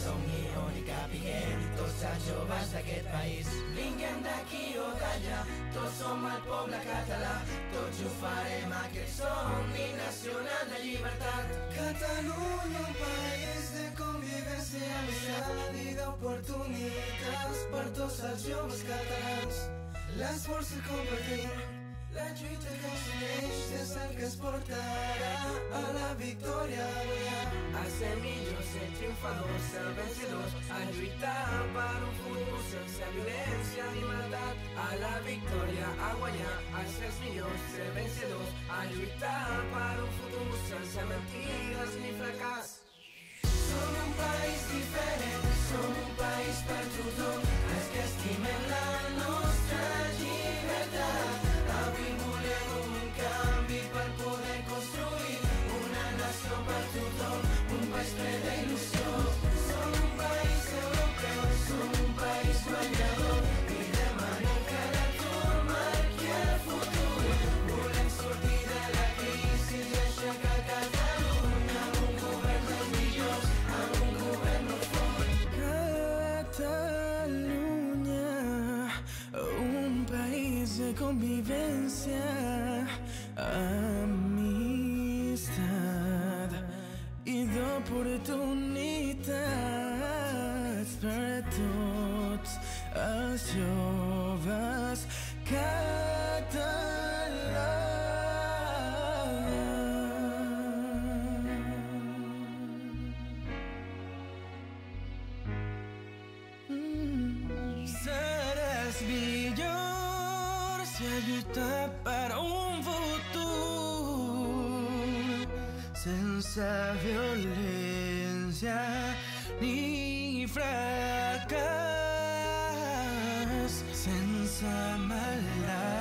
somni única piguem i tots els joves d'aquest país. Vinguem d'aquí o d'allà, tots som el poble català, tots ho farem aquest somni nacional de llibertat. Catalunya, un país de convivència, amistat i d'oportunitats per tots els joves catalans. L'esforç de compartir, la lluita que ens uneix és el que es portarà a la victòria a guanyar. A ser millors, ser triomfadors, ser vencedors, a lluitar per un futur sense violència ni maldat. A la victòria a guanyar, a ser els millors, ser vencedors, a lluitar per un futur sense mentides ni fracàs. Som un país diferent, som un país per tothom, els que estimen la nostra llibertat. Avui volem un canvi per poder construir una nació per tothom, un país ple d'il·lusió. Som un país europeu, som un país guanyador i demanem que l'atur marqui el futur. Volem sortir de la crisi i aixecar Catalunya amb un govern dels millors, amb un govern molt fort. Catalunya, un país de convivencia, amistad i d'oportunitats per a tots els joves catalans. Seràs millor si lluitar per un futur sense violència ni fracàs, sense maldad.